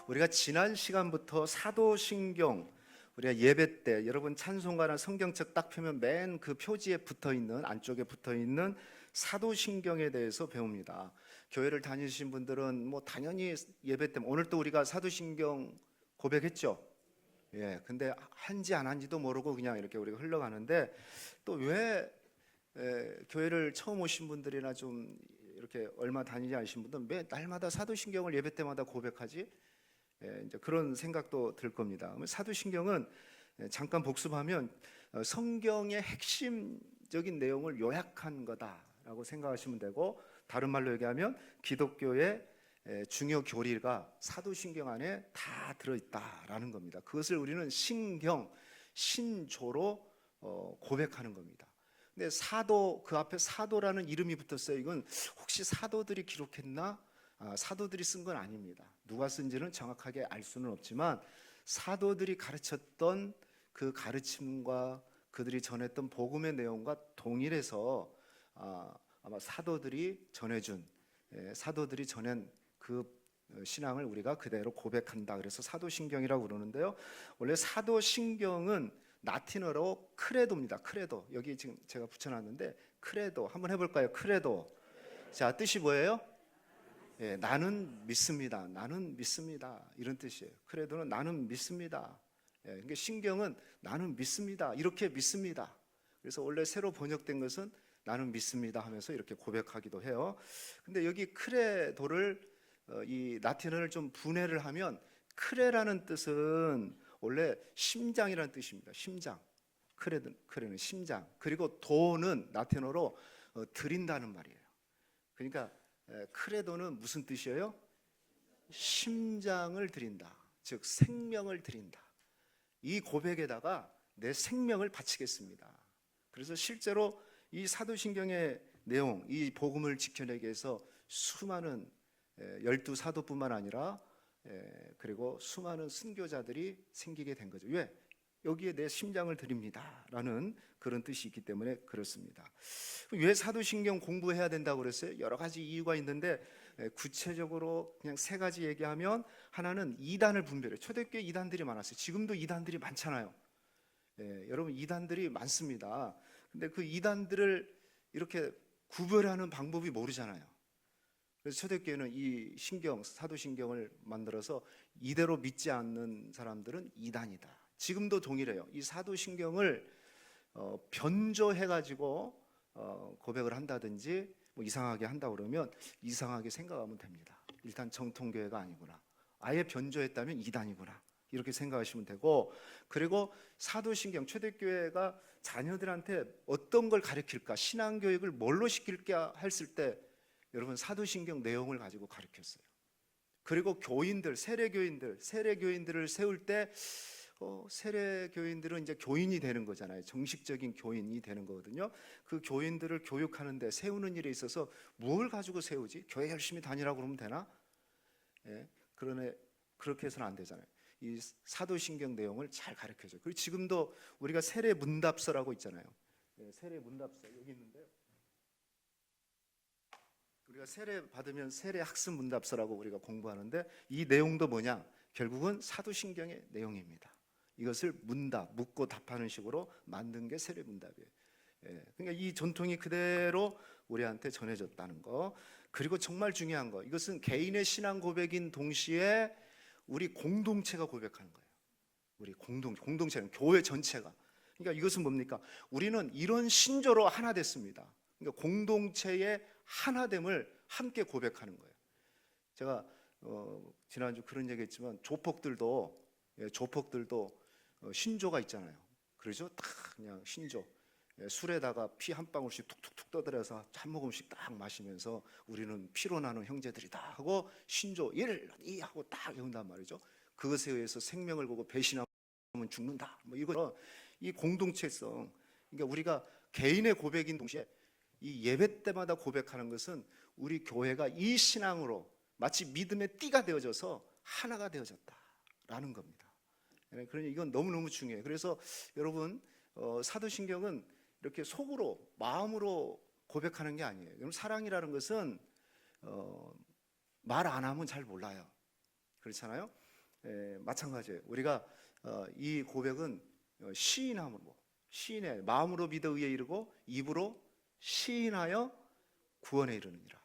우리가 지난 시간부터 사도신경, 우리가 예배 때 여러분 찬송가나 성경책 딱 펴면 맨 그 표지에 붙어 있는, 안쪽에 붙어 있는 사도신경에 대해서 배웁니다. 교회를 다니신 분들은 뭐 당연히 예배 때, 오늘 또 우리가 사도신경 고백했죠. 예, 근데 한지 안 한지도 모르고 그냥 이렇게 우리가 흘러가는데, 또 왜 교회를 처음 오신 분들이나 좀 이렇게 얼마 다니지 않으신 분들은 매 날마다 사도신경을 예배 때마다 고백하지? 이제 그런 생각도 들 겁니다. 사도신경은 잠깐 복습하면 성경의 핵심적인 내용을 요약한 거다라고 생각하시면 되고, 다른 말로 얘기하면 기독교의 중요 교리가 사도신경 안에 다 들어있다라는 겁니다. 그것을 우리는 신경, 신조로 고백하는 겁니다. 근데 사도, 그 앞에 사도라는 이름이 붙었어요. 이건 혹시 사도들이 기록했나? 사도들이 쓴 건 아닙니다. 누가 쓴지는 정확하게 알 수는 없지만 사도들이 가르쳤던 그 가르침과 그들이 전했던 복음의 내용과 동일해서 아마 사도들이 전해준, 사도들이 전한 그 신앙을 우리가 그대로 고백한다. 그래서 사도신경이라고 그러는데요. 원래 사도신경은 라틴어로 크레도입니다. 크레도. 여기 지금 제가 붙여놨는데 크레도 한번 해볼까요? 크레도. 자, 뜻이 뭐예요? 예, 나는 믿습니다. 나는 믿습니다. 이런 뜻이에요. 크레도는 나는 믿습니다. 예, 그러니까 신경은 나는 믿습니다. 이렇게 믿습니다. 그래서 원래 새로 번역된 것은 나는 믿습니다 하면서 이렇게 고백하기도 해요. 근데 여기 크레도를 이 라틴어를 좀 분해를 하면 크레라는 뜻은 원래 심장이라는 뜻입니다. 심장. 크레는 심장. 그리고 도는 라틴어로 드린다는 말이에요. 그러니까 크레도는 무슨 뜻이에요? 심장을 드린다. 즉 생명을 드린다. 이 고백에다가 내 생명을 바치겠습니다. 그래서 실제로 이 사도신경의 내용, 이 복음을 지켜내기 위해서 수많은 12사도뿐만 아니라 그리고 수많은 순교자들이 생기게 된 거죠. 왜? 여기에 내 심장을 드립니다 라는 그런 뜻이 있기 때문에 그렇습니다. 왜 사도신경 공부해야 된다고 그랬어요? 여러 가지 이유가 있는데 구체적으로 그냥 세 가지 얘기하면, 하나는 이단을 분별해요. 초대교회 이단들이 많았어요. 지금도 이단들이 많잖아요. 여러분 이단들이 많습니다. 근데 그 이단들을 이렇게 구별하는 방법이 모르잖아요. 그래서 초대교회는 이 신경, 사도신경을 만들어서 이대로 믿지 않는 사람들은 이단이다. 지금도 동일해요. 이 사도신경을 변조해가지고 고백을 한다든지 뭐 이상하게 한다 그러면 이상하게 생각하면 됩니다. 일단 정통교회가 아니구나. 아예 변조했다면 이단이구나. 이렇게 생각하시면 되고, 그리고 사도신경, 초대교회가 자녀들한테 어떤 걸 가르칠까, 신앙교육을 뭘로 시킬까 했을 때 여러분 사도신경 내용을 가지고 가르쳤어요. 그리고 교인들, 세례교인들을 세울 때 세례교인들은 이제 교인이 되는 거잖아요. 정식적인 교인이 되는 거거든요. 그 교인들을 교육하는데, 세우는 일에 있어서 뭘 가지고 세우지? 교회 열심히 다니라고 그러면 되나? 그러네, 그렇게 해서는 안 되잖아요. 이 사도신경 내용을 잘 가르쳐줘요. 그리고 지금도 우리가 세례 문답서라고 있잖아요. 세례 문답서 여기 있는데요. 우리가 세례 받으면 세례 학습 문답서라고 우리가 공부하는데, 이 내용도 뭐냐? 결국은 사도신경의 내용입니다. 이것을 문답, 묻고 답하는 식으로 만든 게 세례 문답이에요. 그러니까 이 전통이 그대로 우리한테 전해졌다는 거. 그리고 정말 중요한 거, 이것은 개인의 신앙 고백인 동시에 우리 공동체가 고백하는 거예요. 우리 공동체는 교회 전체가. 그러니까 이것은 뭡니까? 우리는 이런 신조로 하나 됐습니다. 그러니까 공동체의 하나됨을 함께 고백하는 거예요. 제가 지난주 그런 얘기했지만 조폭들도 신조가 있잖아요. 그러죠? 딱 그냥 신조. 술에다가 피 한 방울씩 툭툭툭 떠들여서 한 모금씩 딱 마시면서 우리는 피로 나는 형제들이다 하고 신조 1, 2 하고 딱 외운단 말이죠. 그것에 의해서 생명을 거고 배신하면 죽는다. 뭐 이거 이 공동체성. 그러니까 우리가 개인의 고백인 동시에 이 예배 때마다 고백하는 것은 우리 교회가 이 신앙으로 마치 믿음의 띠가 되어져서 하나가 되어졌다라는 겁니다. 그러니 이건 너무너무 중요해요. 그래서 여러분 사도신경은 이렇게 속으로, 마음으로 고백하는 게 아니에요. 여러분 사랑이라는 것은 말 안 하면 잘 몰라요. 그렇잖아요. 마찬가지예요. 우리가 이 고백은 시인함으로, 시인의 마음으로 믿어 의에 이르고 입으로 시인하여 구원에 이르느니라.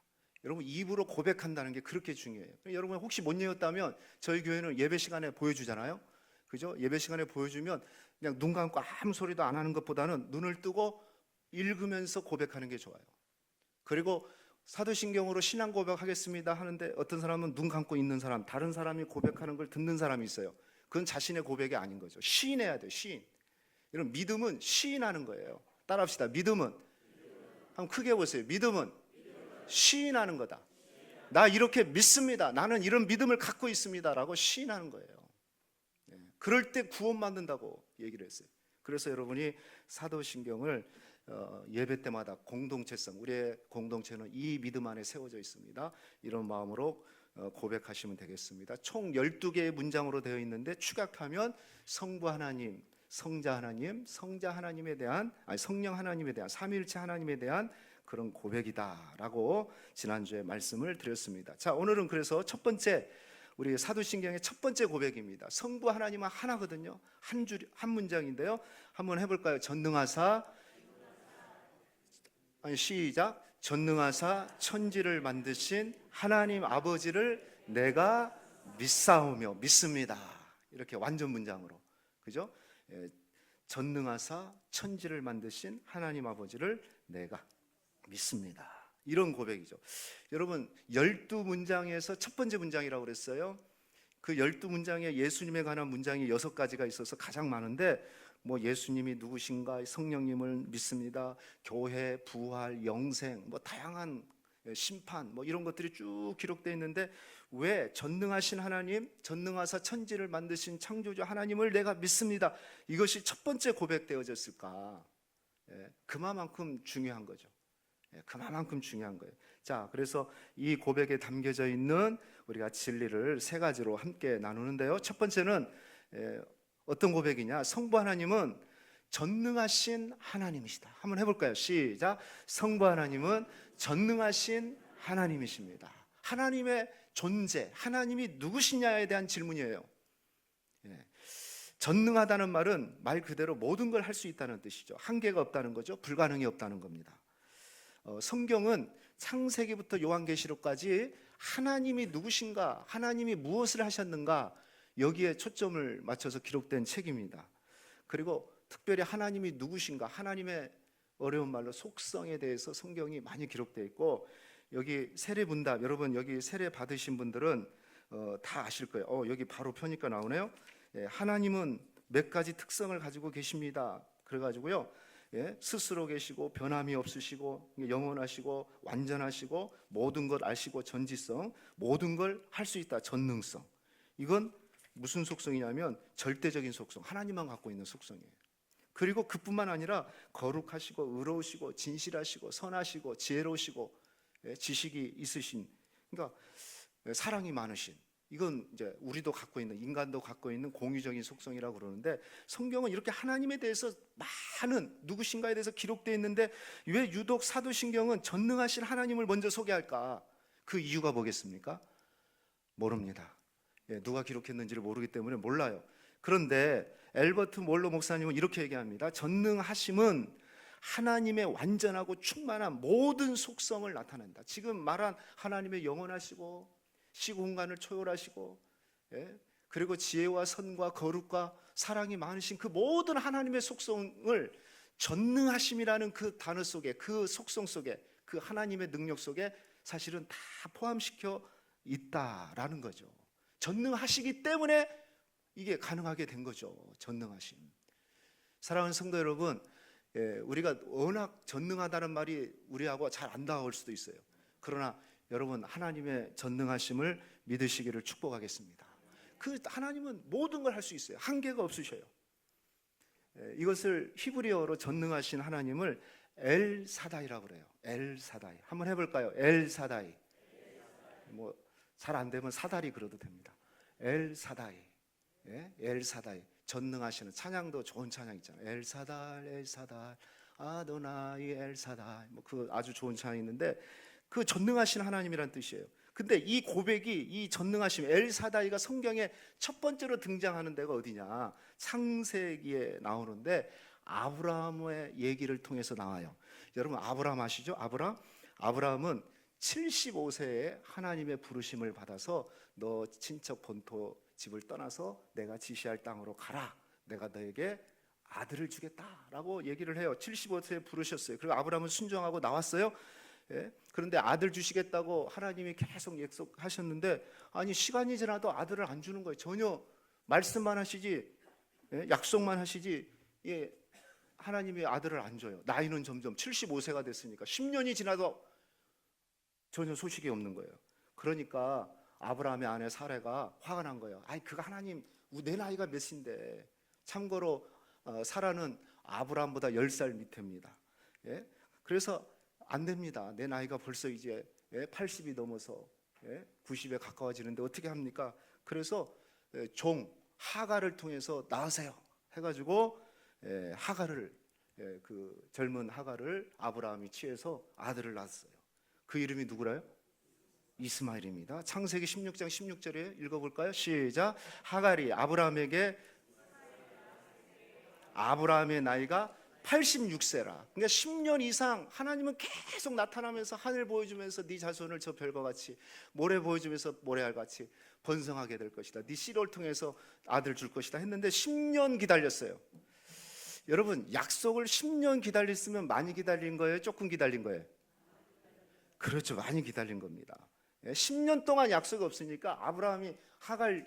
여러분, 입으로 고백한다는 게 그렇게 중요해요. 여러분 혹시 못 외웠다면 저희 교회는 예배 시간에 보여주잖아요. 그죠? 예배 시간에 보여주면 그냥 눈 감고 아무 소리도 안 하는 것보다는 눈을 뜨고 읽으면서 고백하는 게 좋아요. 그리고 사도신경으로 신앙 고백하겠습니다 하는데 어떤 사람은 눈 감고 있는 사람, 다른 사람이 고백하는 걸 듣는 사람이 있어요. 그건 자신의 고백이 아닌 거죠. 시인해야 돼요. 시인. 이런 믿음은 시인하는 거예요. 따라합시다. 믿음은, 한번 크게 보세요. 믿음은 시인하는 거다. 나 이렇게 믿습니다. 나는 이런 믿음을 갖고 있습니다 라고 시인하는 거예요. 그럴 때 구원받는다고 얘기를 했어요. 그래서 여러분이 사도신경을 예배 때마다 공동체성, 우리의 공동체는 이 믿음 안에 세워져 있습니다. 이런 마음으로 고백하시면 되겠습니다. 총 12개의 문장으로 되어 있는데 축약하면 성부 하나님, 성자 하나님, 성자 하나님에 대한, 성령 하나님에 대한, 삼위일체 하나님에 대한 그런 고백이다라고 지난주에 말씀을 드렸습니다. 자, 오늘은 그래서 첫 번째, 우리 사도신경의 첫 번째 고백입니다. 성부 하나님은 하나거든요. 한 문장인데요. 한번 해볼까요? 시작. 전능하사 천지를 만드신 하나님 아버지를 내가 믿사오며, 믿습니다. 이렇게 완전 문장으로, 그죠? 전능하사 천지를 만드신 하나님 아버지를 내가 믿습니다. 이런 고백이죠. 여러분, 12문장에서 첫 번째 문장이라고 그랬어요. 그 12문장에 예수님에 관한 문장이 6가지가 있어서 가장 많은데, 뭐 예수님이 누구신가, 성령님을 믿습니다, 교회, 부활, 영생, 뭐 다양한 심판, 뭐 이런 것들이 쭉 기록되어 있는데, 왜 전능하신 하나님, 전능하사 천지를 만드신 창조주 하나님을 내가 믿습니다, 이것이 첫 번째 고백되어졌을까? 그만큼 중요한 거죠. 그만큼 중요한 거예요. 자, 그래서 이 고백에 담겨져 있는 우리가 진리를 3가지로 함께 나누는데요. 첫 번째는 어떤 고백이냐? 성부 하나님은 전능하신 하나님이시다. 한번 해볼까요? 시작. 성부 하나님은 전능하신 하나님이십니다. 하나님의 존재, 하나님이 누구시냐에 대한 질문이에요. 전능하다는 말은 말 그대로 모든 걸 할 수 있다는 뜻이죠. 한계가 없다는 거죠. 불가능이 없다는 겁니다. 성경은 창세기부터 요한계시록까지 하나님이 누구신가, 하나님이 무엇을 하셨는가, 여기에 초점을 맞춰서 기록된 책입니다. 그리고 특별히 하나님이 누구신가, 하나님의 어려운 말로 속성에 대해서 성경이 많이 기록되어 있고, 여기 세례문답, 여러분 여기 세례 받으신 분들은 다 아실 거예요. 여기 바로 펴니까 나오네요. 하나님은 몇 가지 특성을 가지고 계십니다. 그래가지고요, 스스로 계시고 변함이 없으시고 영원하시고 완전하시고 모든 걸 아시고 전지성, 모든 걸 할 수 있다, 전능성. 이건 무슨 속성이냐면 절대적인 속성, 하나님만 갖고 있는 속성이에요. 그리고 그뿐만 아니라 거룩하시고 의로우시고 진실하시고 선하시고 지혜로우시고 지식이 있으신, 그러니까 사랑이 많으신, 이건 이제 우리도 갖고 있는, 인간도 갖고 있는 공유적인 속성이라고 그러는데, 성경은 이렇게 하나님에 대해서 많은 누구신가에 대해서 기록되어 있는데 왜 유독 사도신경은 전능하신 하나님을 먼저 소개할까? 그 이유가 뭐겠습니까? 모릅니다. 누가 기록했는지를 모르기 때문에 몰라요. 그런데 엘버트 몰로 목사님은 이렇게 얘기합니다. 전능하심은 하나님의 완전하고 충만한 모든 속성을 나타낸다. 지금 말한 하나님의 영원하시고 시고 공간을 초월하시고, 그리고 지혜와 선과 거룩과 사랑이 많으신 그 모든 하나님의 속성을 전능하심이라는 그 단어 속에, 그 속성 속에, 그 하나님의 능력 속에 사실은 다 포함시켜 있다라는 거죠. 전능하시기 때문에 이게 가능하게 된 거죠. 전능하심. 사랑하는 성도 여러분, 우리가 워낙 전능하다는 말이 우리하고 잘 안 닿을 수도 있어요. 그러나 여러분, 하나님의 전능하심을 믿으시기를 축복하겠습니다. 그 하나님은 모든 걸 할 수 있어요. 한계가 없으셔요. 이것을 히브리어로 전능하신 하나님을 엘사다이라고 그래요. 엘사다이. 한번 해볼까요? 엘사다이. 뭐 잘 안 되면 사다리 그러도 됩니다. 엘사다이. 엘사다이. 전능하시는 찬양도 좋은 찬양 있잖아요. 엘사달 엘사달 아도나이 엘사다이, 뭐 그 아주 좋은 찬양이 있는데, 그 전능하신 하나님이란 뜻이에요. 근데 이 고백이, 이 전능하심, 엘사다이가 성경에 첫 번째로 등장하는 데가 어디냐? 창세기에 나오는데 아브라함의 얘기를 통해서 나와요. 여러분 아브라함 아시죠? 아브라함은 75세에 하나님의 부르심을 받아서 너 친척 본토 집을 떠나서 내가 지시할 땅으로 가라. 내가 너에게 아들을 주겠다라고 얘기를 해요. 75세에 부르셨어요. 그리고 아브라함은 순종하고 나왔어요. 예? 그런데 아들 주시겠다고 하나님이 계속 약속하셨는데 아니 시간이 지나도 아들을 안 주는 거예요. 전혀 말씀만 하시지, 예? 약속만 하시지, 예? 하나님이 아들을 안 줘요. 나이는 점점 75세가 됐으니까 10년이 지나도 전혀 소식이 없는 거예요. 그러니까 아브라함의 아내 사라가 화가 난 거예요. 아이 그거 하나님, 내 나이가 몇인데. 참고로 사라는 아브라함보다 10살 밑입니다. 예? 그래서 안 됩니다. 내 나이가 벌써 이제 80이 넘어서 90에 가까워지는데 어떻게 합니까? 그래서 종 하갈을 통해서 낳으세요 해가지고 하갈을, 그 젊은 하갈을 아브라함이 취해서 아들을 낳았어요. 그 이름이 누구라요? 이스마엘입니다. 창세기 16장 16절에 읽어볼까요? 시작. 하갈이 아브라함의 나이가 86세라. 그러니까 10년 이상 하나님은 계속 나타나면서 하늘 보여주면서 네 자손을 저 별과 같이, 모래 보여주면서 모래알 같이 번성하게 될 것이다. 네 씨를 통해서 아들 줄 것이다 했는데 10년 기다렸어요. 여러분 약속을 10년 기다렸으면 많이 기다린 거예요? 조금 기다린 거예요? 그렇죠. 많이 기다린 겁니다. 10년 동안 약속이 없으니까 아브라함이 하갈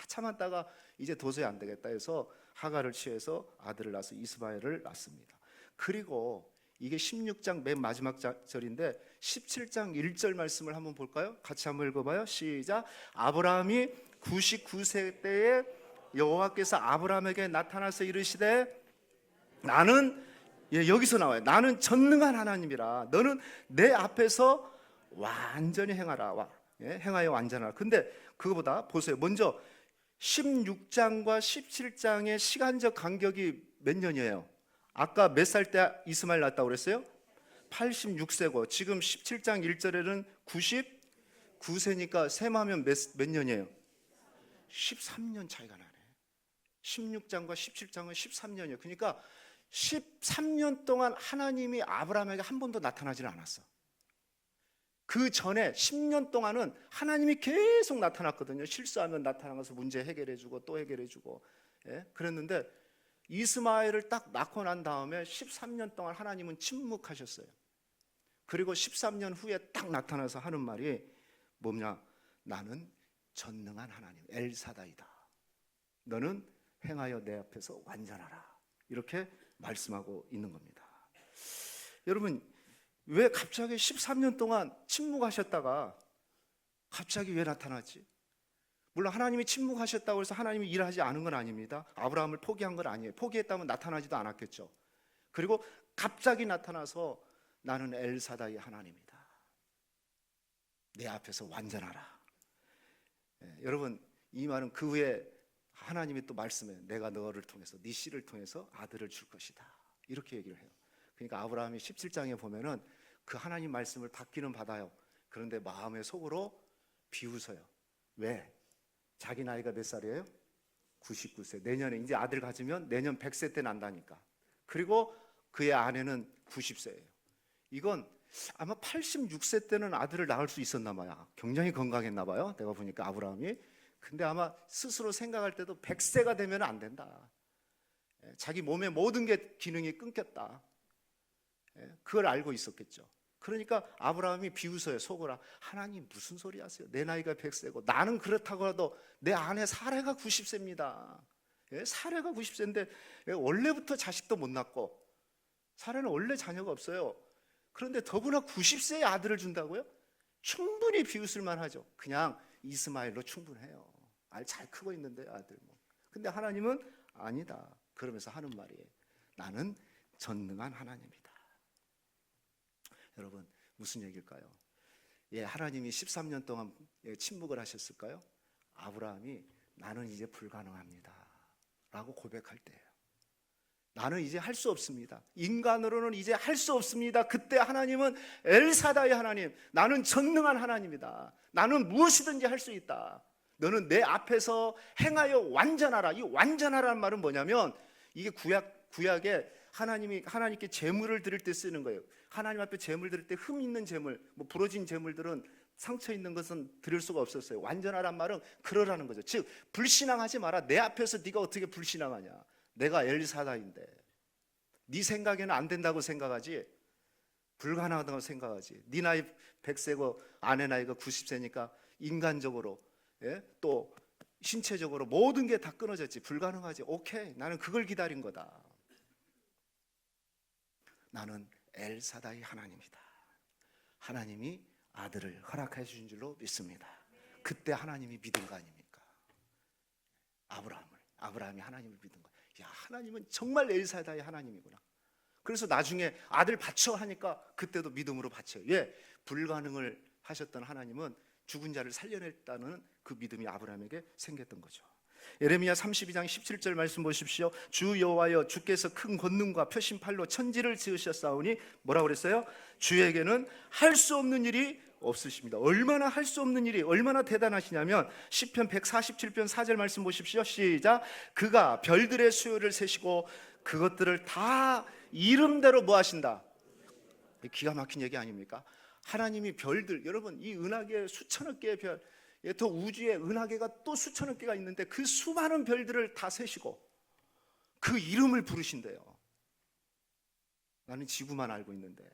참았다가 이제 도저히 안 되겠다 해서 하갈을 취해서 아들을 낳아서 이스마엘을 낳습니다. 그리고 이게 16장 맨 마지막 절인데 17장 1절 말씀을 한번 볼까요? 같이 한번 읽어봐요. 시작. 아브라함이 99세 때에 여호와께서 아브라함에게 나타나서 이르시되 나는, 여기서 나와요. 나는 전능한 하나님이라 너는 내 앞에서 완전히 행하라. 행하여 완전하라. 근데 그거보다 보세요. 먼저 16장과 17장의 시간적 간격이 몇 년이에요? 아까 몇 살 때 이스마엘 낳았다고 그랬어요? 86세고 지금 17장 1절에는 99세니까 셈하면 몇 년이에요? 13년 차이가 나네. 16장과 17장은 13년이에요. 그러니까 13년 동안 하나님이 아브라함에게 한 번도 나타나지는 않았어. 그 전에 10년 동안은 하나님이 계속 나타났거든요. 실수하면 나타나서 문제 해결해주고 또 해결해주고, 그랬는데 이스마엘을 딱 낳고 난 다음에 13년 동안 하나님은 침묵하셨어요. 그리고 13년 후에 딱 나타나서 하는 말이 뭐냐? 나는 전능한 하나님 엘사다이다. 너는 행하여 내 앞에서 완전하라. 이렇게 말씀하고 있는 겁니다. 여러분 왜 갑자기 13년 동안 침묵하셨다가 갑자기 왜 나타났지? 물론 하나님이 침묵하셨다고 해서 하나님이 일하지 않은 건 아닙니다. 아브라함을 포기한 건 아니에요. 포기했다면 나타나지도 않았겠죠. 그리고 갑자기 나타나서 나는 엘사다의 하나님이다. 내 앞에서 완전하라. 여러분 이 말은 그 후에 하나님이 또 말씀해 내가 너를 통해서 네 씨를 통해서 아들을 줄 것이다. 이렇게 얘기를 해요. 그러니까 아브라함이 17장에 보면은 그 하나님 말씀을 받기는 받아요. 그런데 마음의 속으로 비웃어요. 왜? 자기 나이가 몇 살이에요? 99세. 내년에 이제 아들 가지면 내년 100세 때 난다니까. 그리고 그의 아내는 90세예요. 이건 아마 86세 때는 아들을 낳을 수 있었나 봐요. 굉장히 건강했나 봐요. 내가 보니까 아브라함이. 근데 아마 스스로 생각할 때도 100세가 되면 안 된다. 자기 몸의 모든 게 기능이 끊겼다. 그걸 알고 있었겠죠. 그러니까 아브라함이 비웃어요. 속으로 하나님 무슨 소리 하세요? 내 나이가 100세고 나는 그렇다고 해도 내 아내 사례가 90세입니다. 사례가 90세인데 원래부터 자식도 못 낳고 사례는 원래 자녀가 없어요. 그런데 더구나 90세의 아들을 준다고요? 충분히 비웃을 만하죠. 그냥 이스마엘로 충분해요. 알 잘 크고 있는데 아들 뭐. 근데 하나님은 아니다. 그러면서 하는 말이에요. 나는 전능한 하나님이다. 여러분 무슨 얘기일까요? 하나님이 13년 동안 침묵을 하셨을까요? 아브라함이 나는 이제 불가능합니다 라고 고백할 때예요. 나는 이제 할 수 없습니다. 인간으로는 이제 할 수 없습니다. 그때 하나님은 엘사다의 하나님, 나는 전능한 하나님이다. 나는 무엇이든지 할 수 있다. 너는 내 앞에서 행하여 완전하라. 이 완전하라는 말은 뭐냐면, 이게 구약에 하나님께 제물을 드릴 때 쓰는 거예요. 하나님 앞에 제물 드릴 때 흠 있는 제물, 뭐 부러진 제물들은 상처 있는 것은 드릴 수가 없었어요. 완전하란 말은 그러라는 거죠. 즉 불신앙하지 마라. 내 앞에서 네가 어떻게 불신앙하냐. 내가 엘사다인데 네 생각에는 안 된다고 생각하지, 불가능하다고 생각하지. 네 나이 100세고 아내 나이가 90세니까 인간적으로, 또 신체적으로 모든 게 다 끊어졌지. 불가능하지. 오케이, 나는 그걸 기다린 거다. 나는 엘사다의 하나님이다. 하나님이 아들을 허락해 주신 줄로 믿습니다. 그때 하나님이 믿은 거 아닙니까? 아브라함이 하나님을 믿은 거. 야, 하나님은 정말 엘사다의 하나님이구나. 그래서 나중에 아들 바쳐 하니까 그때도 믿음으로 바쳐요. 왜? 불가능을 하셨던 하나님은 죽은 자를 살려냈다는 그 믿음이 아브라함에게 생겼던 거죠. 예레미야 32장 17절 말씀 보십시오. 주 여호와여, 주께서 큰 권능과 표심팔로 천지를 지으셨사오니 뭐라고 그랬어요? 주에게는 할 수 없는 일이 없으십니다. 얼마나 할 수 없는 일이, 얼마나 대단하시냐면 시편 147편 4절 말씀 보십시오. 시작. 그가 별들의 수요를 세시고 그것들을 다 이름대로 뭐 하신다. 기가 막힌 얘기 아닙니까? 하나님이 별들, 여러분 이 은하계 수천억 개의 별, 더 우주에 은하계가 또 수천억 개가 있는데 그 수많은 별들을 다 세시고 그 이름을 부르신대요. 나는 지구만 알고 있는데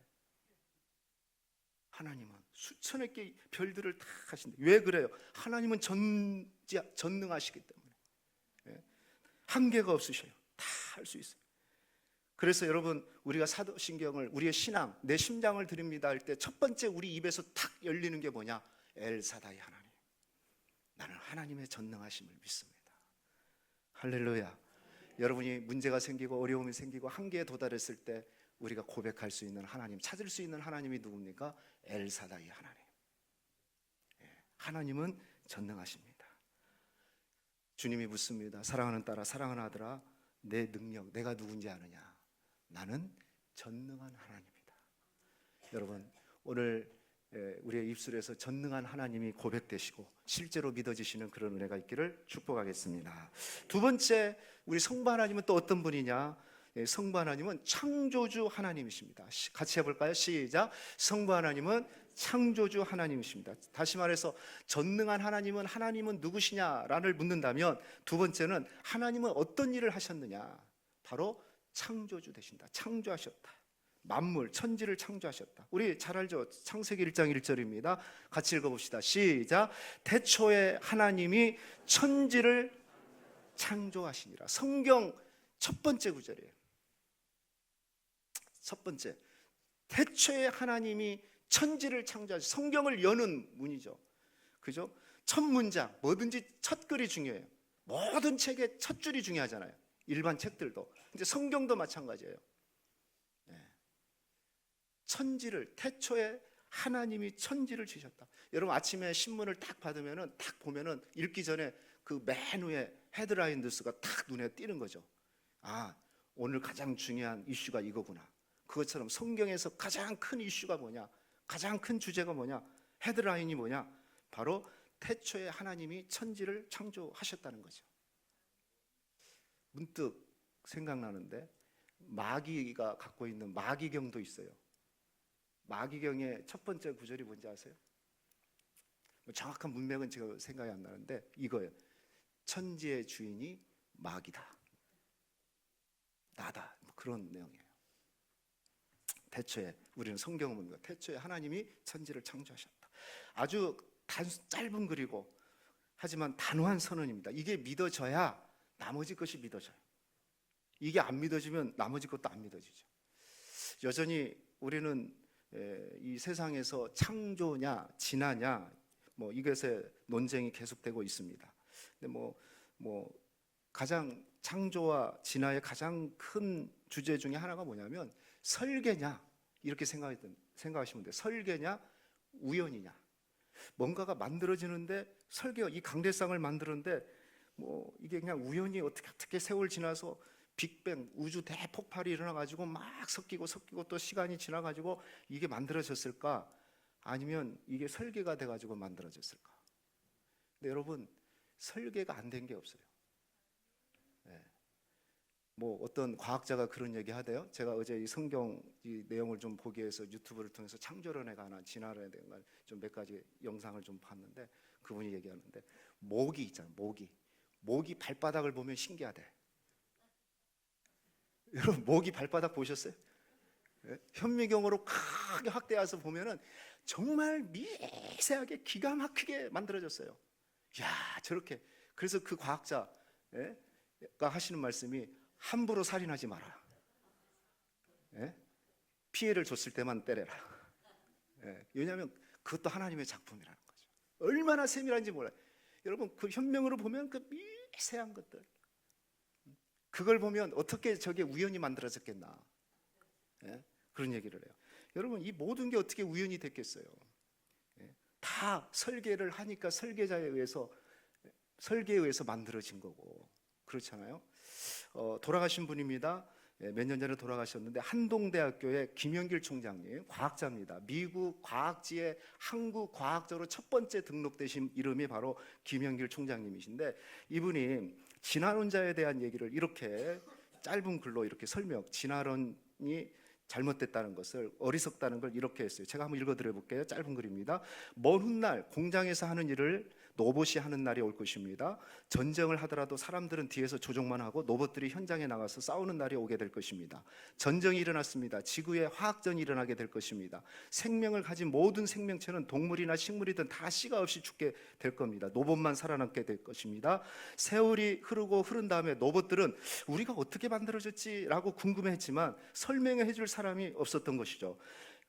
하나님은 수천억 개의 별들을 다 하신대. 왜 그래요? 하나님은 전능하시기 때문에. 한계가 없으셔요. 다 할 수 있어요. 그래서 여러분, 우리가 사도신경을, 우리의 신앙, 내 심장을 드립니다 할 때 첫 번째 우리 입에서 탁 열리는 게 뭐냐? 엘사다의 하나님. 나는 하나님의 전능하심을 믿습니다. 할렐루야. 여러분이 문제가 생기고 어려움이 생기고 한계에 도달했을 때 우리가 고백할 수 있는 하나님, 찾을 수 있는 하나님이 누굽니까? 엘사다의 하나님. 하나님은 전능하십니다. 주님이 묻습니다. 사랑하는 딸아, 사랑하는 아들아, 내 능력, 내가 누군지 아느냐? 나는 전능한 하나님이다. 여러분, 오늘 우리의 입술에서 전능한 하나님이 고백되시고 실제로 믿어지시는 그런 은혜가 있기를 축복하겠습니다. 두 번째, 우리 성부 하나님은 또 어떤 분이냐? 성부 하나님은 창조주 하나님이십니다. 같이 해볼까요? 시작. 성부 하나님은 창조주 하나님이십니다. 다시 말해서 전능한 하나님은 누구시냐를 묻는다면, 두 번째는 하나님은 어떤 일을 하셨느냐? 바로 창조주 되신다. 창조하셨다. 만물, 천지를 창조하셨다. 우리 잘 알죠? 창세기 1장 1절입니다. 같이 읽어봅시다. 시작. 태초에 하나님이 천지를 창조하시니라. 성경 첫 번째 구절이에요. 첫 번째, 태초에 하나님이 천지를 창조하시. 성경을 여는 문이죠. 그죠? 첫 문장, 뭐든지 첫 글이 중요해요. 모든 책의 첫 줄이 중요하잖아요. 일반 책들도. 근데 성경도 마찬가지예요. 천지를, 태초에 하나님이 천지를 지으셨다. 여러분 아침에 신문을 딱 받으면은, 딱 보면은 읽기 전에 그 맨 위에 헤드라인 뉴스가 딱 눈에 띄는 거죠. 아, 오늘 가장 중요한 이슈가 이거구나. 그것처럼 성경에서 가장 큰 이슈가 뭐냐? 가장 큰 주제가 뭐냐? 헤드라인이 뭐냐? 바로 태초에 하나님이 천지를 창조하셨다는 거죠. 문득 생각나는데, 마귀가 갖고 있는 마귀경도 있어요. 마귀경의 첫 번째 구절이 뭔지 아세요? 정확한 문맥은 제가 생각이 안 나는데 이거예요. 천지의 주인이 마귀다, 나다, 그런 내용이에요. 태초에, 우리는 성경을 봅니다. 태초에 하나님이 천지를 창조하셨다. 아주 짧은 글이고 하지만 단호한 선언입니다. 이게 믿어져야 나머지 것이 믿어져요. 이게 안 믿어지면 나머지 것도 안 믿어지죠. 여전히 우리는 이 세상에서 창조냐 진화냐 뭐 이것에 논쟁이 계속되고 있습니다. 근데 뭐 가장 창조와 진화의 가장 큰 주제 중에 하나가 뭐냐면 설계냐, 이렇게 생각하시면 돼요. 설계냐 우연이냐. 뭔가가 만들어지는데, 설계가 이 강대상을 만드는데 뭐 이게 그냥 우연히 어떻게 세월 지나서 빅뱅 우주 대폭발이 일어나가지고 막 섞이고 또 시간이 지나가지고 이게 만들어졌을까? 아니면 이게 설계가 돼가지고 만들어졌을까? 근데 여러분, 설계가 안 된 게 없어요. 네. 뭐 어떤 과학자가 그런 얘기 하대요. 제가 어제 이 성경 이 내용을 좀 보기 위해서 유튜브를 통해서 창조론에 관한 진화론에 대한 좀 몇 가지 영상을 좀 봤는데, 그분이 얘기하는데 모기 있잖아요. 모기 발바닥을 보면 신기하대. 여러분, 모기 발바닥 보셨어요? 예? 현미경으로 크게 확대해서 보면은 정말 미세하게 기가 막히게 만들어졌어요. 야, 저렇게. 그래서 그 과학자가 하시는 말씀이 함부로 살인하지 마라. 예? 피해를 줬을 때만 때려라. 예? 왜냐하면 그것도 하나님의 작품이라는 거죠. 얼마나 세밀한지 몰라요. 여러분, 그 현명으로 보면 그 미세한 것들, 그걸 보면 어떻게 저게 우연히 만들어졌겠나. 예? 그런 얘기를 해요. 여러분, 이 모든 게 어떻게 우연이 됐겠어요? 예? 다 설계를 하니까 설계에 의해서 만들어진 거고, 그렇잖아요. 돌아가신 분입니다. 몇 년 전에 돌아가셨는데, 한동대학교의 김영길 총장님, 과학자입니다. 미국 과학지에 한국 과학자로 첫 번째 등록되신 이름이 바로 김영길 총장님이신데, 이분이 진화론자에 대한 얘기를 이렇게 짧은 글로 이렇게 진화론이 잘못됐다는 것을, 어리석다는 걸 이렇게 했어요. 제가 한번 읽어드려 볼게요. 짧은 글입니다. 먼 훗날 공장에서 하는 일을 로봇이 하는 날이 올 것입니다. 전쟁을 하더라도 사람들은 뒤에서 조종만 하고 로봇들이 현장에 나가서 싸우는 날이 오게 될 것입니다. 전쟁이 일어났습니다. 지구에 화학전이 일어나게 될 것입니다. 생명을 가진 모든 생명체는 동물이나 식물이든 다 씨가 없이 죽게 될 겁니다. 로봇만 살아남게 될 것입니다. 세월이 흐른 다음에 로봇들은 우리가 어떻게 만들어졌지라고 궁금해했지만 설명해 줄 사람이 없었던 것이죠.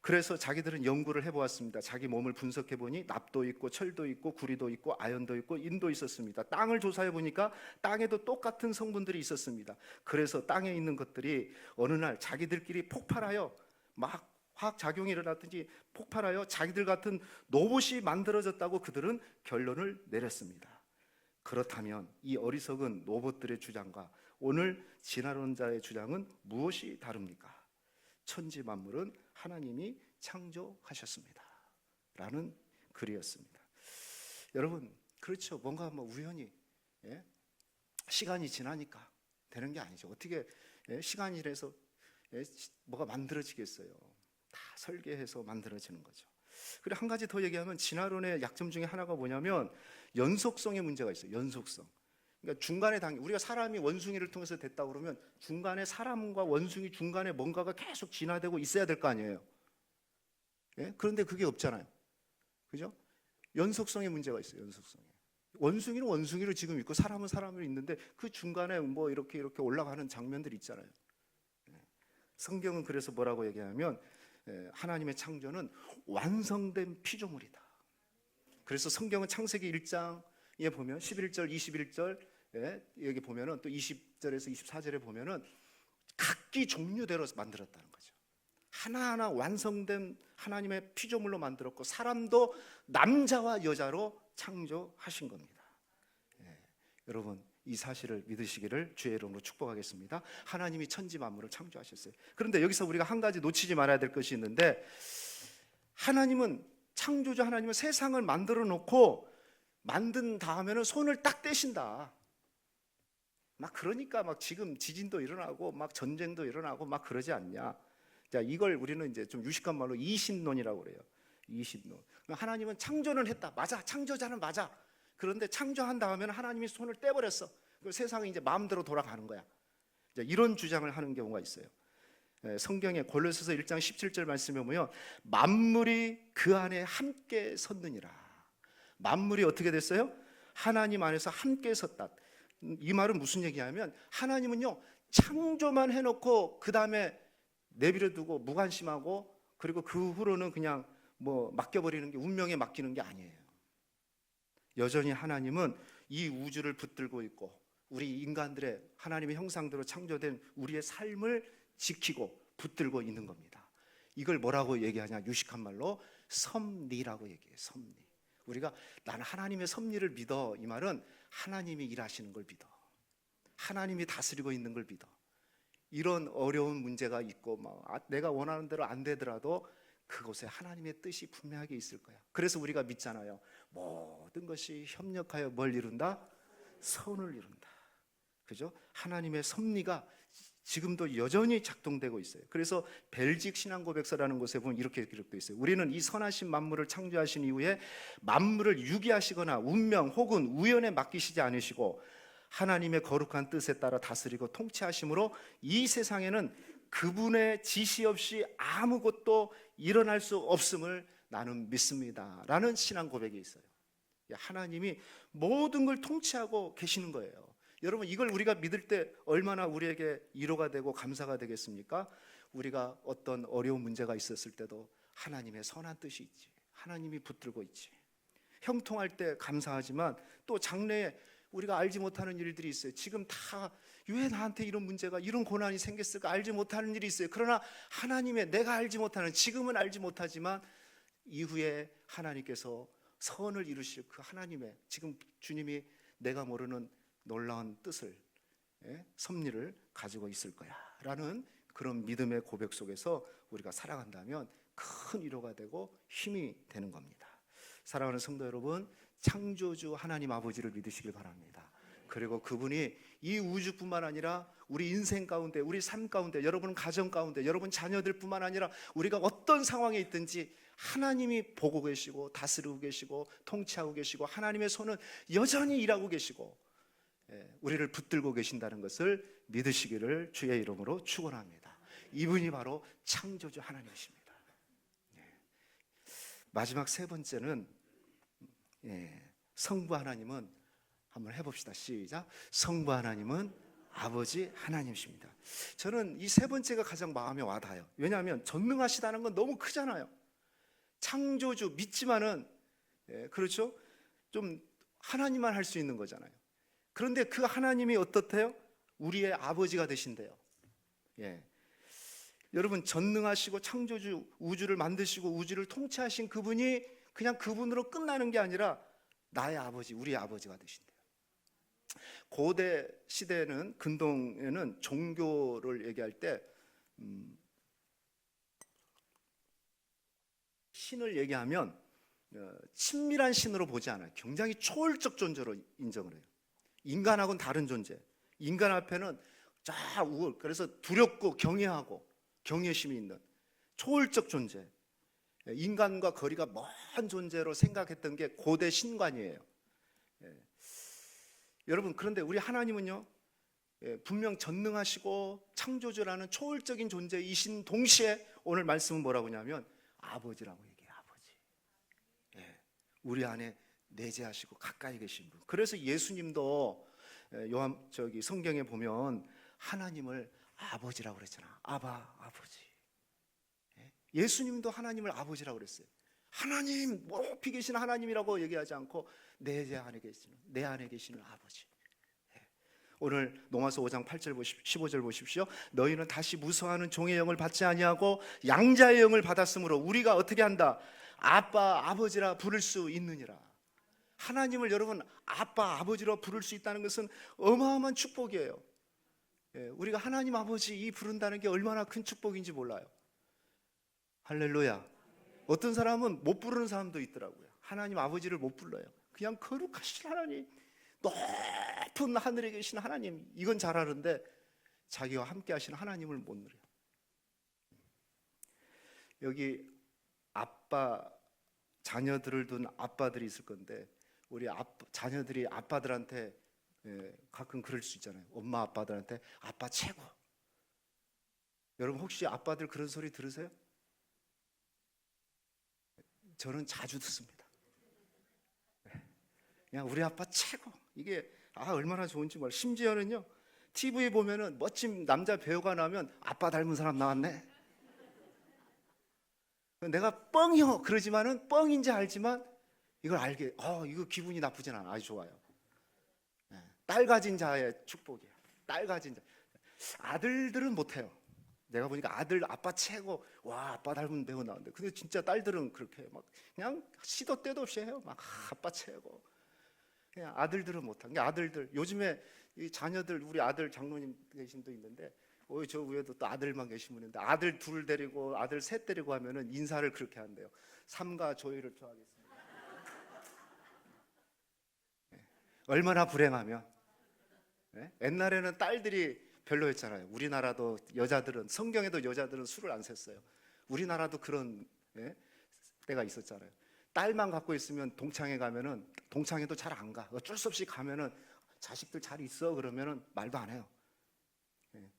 그래서 자기들은 연구를 해보았습니다. 자기 몸을 분석해보니 납도 있고 철도 있고 구리도 있고 아연도 있고 인도 있었습니다. 땅을 조사해보니까 땅에도 똑같은 성분들이 있었습니다. 그래서 땅에 있는 것들이 어느 날 자기들끼리 폭발하여 막 화학작용이 일어났든지 폭발하여 자기들 같은 로봇이 만들어졌다고 그들은 결론을 내렸습니다. 그렇다면 이 어리석은 로봇들의 주장과 오늘 진화론자의 주장은 무엇이 다릅니까? 천지 만물은 하나님이 창조하셨습니다 라는 글이었습니다. 여러분, 그렇죠. 뭔가 우연히 시간이 지나니까 되는 게 아니죠. 어떻게 시간이 이래서 뭐가 만들어지겠어요. 다 설계해서 만들어지는 거죠. 그리고 한 가지 더 얘기하면 진화론의 약점 중에 하나가 뭐냐면 연속성의 문제가 있어요. 연속성. 그러니까 중간에 우리가 사람이 원숭이를 통해서 됐다 그러면 중간에 사람과 원숭이 중간에 뭔가가 계속 진화되고 있어야 될 거 아니에요. 예? 그런데 그게 없잖아요. 그죠? 연속성의 문제가 있어요. 연속성에. 원숭이는 원숭이로 지금 있고 사람은 사람으로 있는데 그 중간에 뭐 이렇게 올라가는 장면들이 있잖아요. 예. 성경은 그래서 뭐라고 얘기하면 하나님의 창조는 완성된 피조물이다. 그래서 성경은 창세기 1장에 보면 11절, 21절 여기 보면은 또 20절에서 24절에 보면은 각기 종류대로 만들었다는 거죠. 하나하나 완성된 하나님의 피조물로 만들었고 사람도 남자와 여자로 창조하신 겁니다. 여러분, 이 사실을 믿으시기를 주의 이름으로 축복하겠습니다. 하나님이 천지 만물을 창조하셨어요. 그런데 여기서 우리가 한 가지 놓치지 말아야 될 것이 있는데, 하나님은 창조주 하나님은 세상을 만들어 놓고 만든 다음에는 손을 딱 떼신다. 그러니까 지금 지진도 일어나고 전쟁도 일어나고 그러지 않냐. 자, 이걸 우리는 이제 좀 유식한 말로 이신론이라고 그래요. 이신론. 하나님은 창조는 했다. 맞아. 창조자는 맞아. 그런데 창조한 다음에는 하나님이 손을 떼버렸어. 세상이 이제 마음대로 돌아가는 거야. 이런 주장을 하는 경우가 있어요. 성경에 골로새서 1장 17절 말씀에 보면 만물이 그 안에 함께 섰느니라. 만물이 어떻게 됐어요? 하나님 안에서 함께 섰다. 이 말은 무슨 얘기냐면 하나님은요 창조만 해놓고 그 다음에 내버려두고 무관심하고 그리고 그 후로는 그냥 맡겨버리는 게, 운명에 맡기는 게 아니에요. 여전히 하나님은 이 우주를 붙들고 있고 우리 인간들의 하나님의 형상대로 창조된 우리의 삶을 지키고 붙들고 있는 겁니다. 이걸 뭐라고 얘기하냐? 유식한 말로 섭리라고 얘기해요. 섭리. 우리가 나는 하나님의 섭리를 믿어, 이 말은 하나님이 일하시는 걸 믿어, 하나님이 다스리고 있는 걸 믿어. 이런 어려운 문제가 있고 내가 원하는 대로 안 되더라도 그곳에 하나님의 뜻이 분명하게 있을 거야. 그래서 우리가 믿잖아요. 모든 것이 협력하여 뭘 이룬다? 선을 이룬다. 그죠? 하나님의 섭리가 지금도 여전히 작동되고 있어요. 그래서 벨직 신앙고백서라는 곳에 보면 이렇게 기록되어 있어요. 우리는 이 선하신 만물을 창조하신 이후에 만물을 유기하시거나 운명 혹은 우연에 맡기시지 않으시고 하나님의 거룩한 뜻에 따라 다스리고 통치하심으로 이 세상에는 그분의 지시 없이 아무것도 일어날 수 없음을 나는 믿습니다 라는 신앙 고백이 있어요. 하나님이 모든 걸 통치하고 계시는 거예요. 여러분, 이걸 우리가 믿을 때 얼마나 우리에게 위로가 되고 감사가 되겠습니까? 우리가 어떤 어려운 문제가 있었을 때도 하나님의 선한 뜻이 있지, 하나님이 붙들고 있지. 형통할 때 감사하지만 또 장래에 우리가 알지 못하는 일들이 있어요. 지금 다 왜 나한테 이런 문제가, 이런 고난이 생겼을까 알지 못하는 일이 있어요. 그러나 하나님의, 내가 알지 못하는, 지금은 알지 못하지만 이후에 하나님께서 선을 이루실 그 하나님의, 지금 주님이 내가 모르는 놀라운 뜻을, 섭리를 가지고 있을 거야 라는 그런 믿음의 고백 속에서 우리가 살아간다면 큰 위로가 되고 힘이 되는 겁니다. 사랑하는 성도 여러분, 창조주 하나님 아버지를 믿으시길 바랍니다. 그리고 그분이 이 우주뿐만 아니라 우리 인생 가운데, 우리 삶 가운데, 여러분 가정 가운데, 여러분 자녀들뿐만 아니라 우리가 어떤 상황에 있든지 하나님이 보고 계시고 다스리고 계시고 통치하고 계시고 하나님의 손은 여전히 일하고 계시고 우리를 붙들고 계신다는 것을 믿으시기를 주의 이름으로 축원합니다. 이분이 바로 창조주 하나님이십니다. 마지막 세 번째는 성부 하나님은, 한번 해봅시다. 시작. 성부 하나님은 아버지 하나님이십니다. 저는 이 세 번째가 가장 마음에 와닿아요. 왜냐하면 전능하시다는 건 너무 크잖아요. 창조주 믿지만은, 그렇죠? 좀 하나님만 할 수 있는 거잖아요. 그런데 그 하나님이 어떻대요? 우리의 아버지가 되신대요. 여러분, 전능하시고 창조주, 우주를 만드시고 우주를 통치하신 그분이 그냥 그분으로 끝나는 게 아니라 나의 아버지, 우리의 아버지가 되신대요. 고대 시대에는, 근동에는 종교를 얘기할 때 신을 얘기하면 친밀한 신으로 보지 않아요. 굉장히 초월적 존재로 인정을 해요. 인간하고는 다른 존재. 인간 앞에는 쫙 우월, 그래서 두렵고 경외하고 경외심이 있는 초월적 존재, 인간과 거리가 먼 존재로 생각했던 게 고대 신관이에요. 여러분, 그런데 우리 하나님은요, 분명 전능하시고 창조주라는 초월적인 존재이신 동시에 오늘 말씀은 뭐라고 하냐면 아버지라고 얘기해요. 아버지. 우리 안에 내재하시고 가까이 계신 분. 그래서 예수님도 성경에 보면 하나님을 아버지라고 그랬잖아. 아버지. 예수님도 하나님을 아버지라고 그랬어요. 하나님, 높이 계신 하나님이라고 얘기하지 않고 내 안에 계시는 아버지. 오늘 로마서 5장 8절 15절 보십시오. 너희는 다시 무서워하는 종의 영을 받지 아니하고 양자의 영을 받았으므로 우리가 어떻게 한다? 아빠, 아버지라 부를 수 있느니라. 하나님을 여러분 아빠, 아버지로 부를 수 있다는 것은 어마어마한 축복이에요. 우리가 하나님 아버지 이 부른다는 게 얼마나 큰 축복인지 몰라요. 할렐루야. 어떤 사람은 못 부르는 사람도 있더라고요. 하나님 아버지를 못 불러요. 그냥 거룩하신 하나님, 높은 하늘에 계신 하나님, 이건 잘 아는데 자기와 함께 하시는 하나님을 못 누려요. 여기 아빠, 자녀들을 둔 아빠들이 있을 건데 우리 자녀들이 아빠들한테 가끔 그럴 수 있잖아요. 엄마 아빠들한테 아빠 최고. 여러분 혹시 아빠들 그런 소리 들으세요? 저는 자주 듣습니다. 그냥 우리 아빠 최고. 이게 얼마나 좋은지 몰라요. 심지어는요, TV에 보면은 멋진 남자 배우가 나오면 아빠 닮은 사람 나왔네. 내가 뻥이요 그러지만은 뻥인지 알지만 이걸 알게, 이거 기분이 나쁘진 않아. 아주 좋아요. 딸 가진 자의 축복이에요. 딸 가진 자. 아들들은 못해요. 내가 보니까 아빠 최고, 와 아빠 닮은 배우 나오는데, 근데 진짜 딸들은 그렇게 막 그냥 시도 때도 없이 해요. 막 아빠 최고. 그냥 아들들은 못하는 게, 아들들 요즘에 이 자녀들, 우리 아들 장로님 계신 도 있는데 저 위에도 또 아들만 계신 분인데 아들 둘 데리고 아들 셋 데리고 하면은 인사를 그렇게 한대요. 삼가 조의를 표하겠습니다. 얼마나 불행하면. 옛날에는 딸들이 별로였잖아요. 우리나라도 여자들은, 성경에도 여자들은 술을 안 샜어요. 우리나라도 그런 때가 있었잖아요. 딸만 갖고 있으면 동창회 가면은, 동창회도 잘 안 가. 어쩔 수 없이 가면은 자식들 잘 있어 그러면은 말도 안 해요.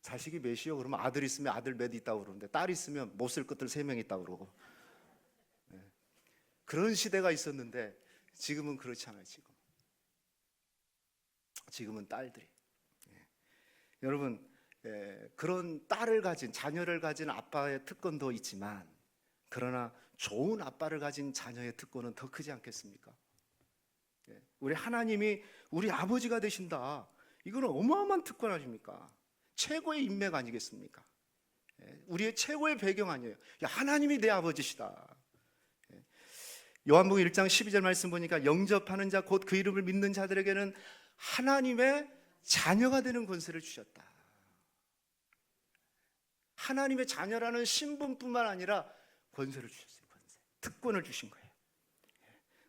자식이 몇이요? 그러면 아들 있으면 아들 몇 있다고 그러는데 딸 있으면 못 쓸 것들 3명 있다고 그러고. 그런 시대가 있었는데 지금은 그렇지 않아요. 지금은 딸들이. 여러분, 그런 딸을 가진, 자녀를 가진 아빠의 특권도 있지만, 그러나 좋은 아빠를 가진 자녀의 특권은 더 크지 않겠습니까? 우리 하나님이 우리 아버지가 되신다. 이거는 어마어마한 특권 아닙니까? 최고의 인맥 아니겠습니까? 우리의 최고의 배경 아니에요. 야, 하나님이 내 아버지시다. 요한복음 1장 12절 말씀 보니까 영접하는 자 곧 그 이름을 믿는 자들에게는 하나님의 자녀가 되는 권세를 주셨다. 하나님의 자녀라는 신분뿐만 아니라 권세를 주셨어요. 권세. 특권을 주신 거예요.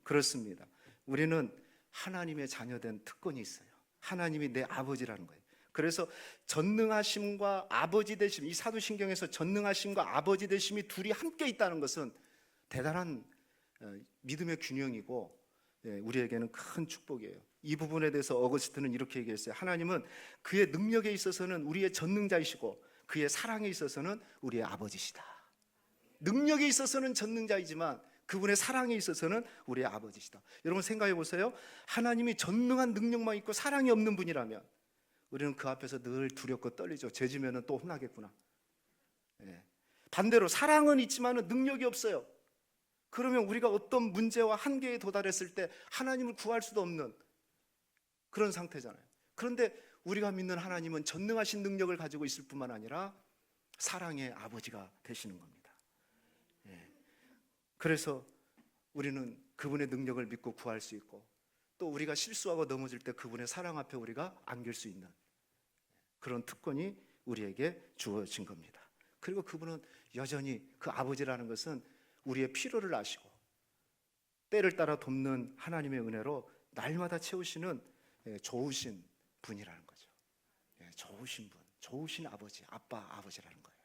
그렇습니다. 우리는 하나님의 자녀된 특권이 있어요. 하나님이 내 아버지라는 거예요. 그래서 전능하심과 아버지 되심, 이 사도신경에서 전능하심과 아버지 되심이 둘이 함께 있다는 것은 대단한 믿음의 균형이고 우리에게는 큰 축복이에요. 이 부분에 대해서 어거스틴은 이렇게 얘기했어요. 하나님은 그의 능력에 있어서는 우리의 전능자이시고 그의 사랑에 있어서는 우리의 아버지시다. 능력에 있어서는 전능자이지만 그분의 사랑에 있어서는 우리의 아버지시다. 여러분 생각해 보세요. 하나님이 전능한 능력만 있고 사랑이 없는 분이라면 우리는 그 앞에서 늘 두렵고 떨리죠. 죄지면은 또 혼나겠구나. 반대로 사랑은 있지만은 능력이 없어요. 그러면 우리가 어떤 문제와 한계에 도달했을 때 하나님을 구할 수도 없는 그런 상태잖아요. 그런데 우리가 믿는 하나님은 전능하신 능력을 가지고 있을 뿐만 아니라 사랑의 아버지가 되시는 겁니다. 그래서 우리는 그분의 능력을 믿고 구할 수 있고 또 우리가 실수하고 넘어질 때 그분의 사랑 앞에 우리가 안길 수 있는 그런 특권이 우리에게 주어진 겁니다. 그리고 그분은 여전히 그 아버지라는 것은 우리의 필요를 아시고 때를 따라 돕는 하나님의 은혜로 날마다 채우시는 좋으신 분이라는 거죠. 좋으신 분, 좋으신 아버지, 아버지라는 거예요.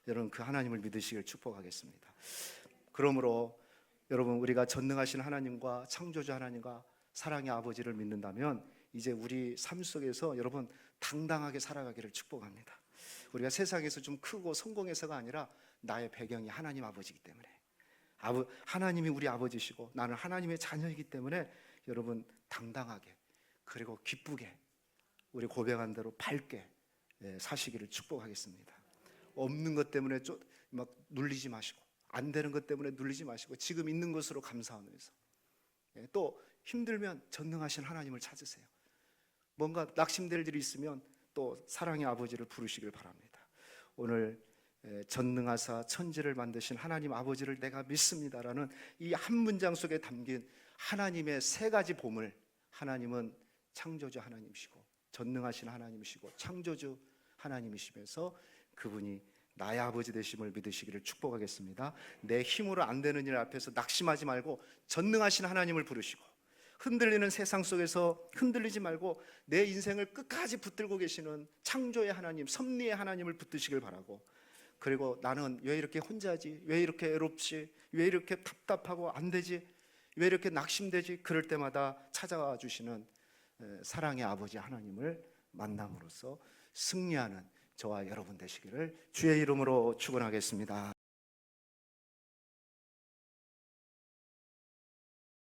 여러분 그 하나님을 믿으시길 축복하겠습니다. 그러므로 여러분 우리가 전능하신 하나님과 창조주 하나님과 사랑의 아버지를 믿는다면 이제 우리 삶 속에서 여러분 당당하게 살아가기를 축복합니다. 우리가 세상에서 좀 크고 성공해서가 아니라 나의 배경이 하나님 아버지이기 때문에 하나님이 우리 아버지시고 나는 하나님의 자녀이기 때문에 여러분 당당하게 그리고 기쁘게 우리 고백한 대로 밝게 사시기를 축복하겠습니다. 없는 것 때문에 막 눌리지 마시고 안 되는 것 때문에 눌리지 마시고 지금 있는 것으로 감사하면서 또 힘들면 전능하신 하나님을 찾으세요. 뭔가 낙심될 일이 있으면 또 사랑의 아버지를 부르시길 바랍니다. 오늘 전능하사 천지를 만드신 하나님 아버지를 내가 믿습니다라는 이 한 문장 속에 담긴 하나님의 3가지 보물. 하나님은 창조주 하나님이시고 전능하신 하나님이시고 창조주 하나님이시면서 그분이 나의 아버지 되심을 믿으시기를 축복하겠습니다. 내 힘으로 안 되는 일 앞에서 낙심하지 말고 전능하신 하나님을 부르시고 흔들리는 세상 속에서 흔들리지 말고 내 인생을 끝까지 붙들고 계시는 창조의 하나님, 섭리의 하나님을 붙드시길 바라고, 그리고 나는 왜 이렇게 혼자지? 왜 이렇게 외롭지? 왜 이렇게 답답하고 안 되지? 왜 이렇게 낙심되지? 그럴 때마다 찾아와 주시는 사랑의 아버지 하나님을 만남으로써 승리하는 저와 여러분 되시기를 주의 이름으로 축원하겠습니다.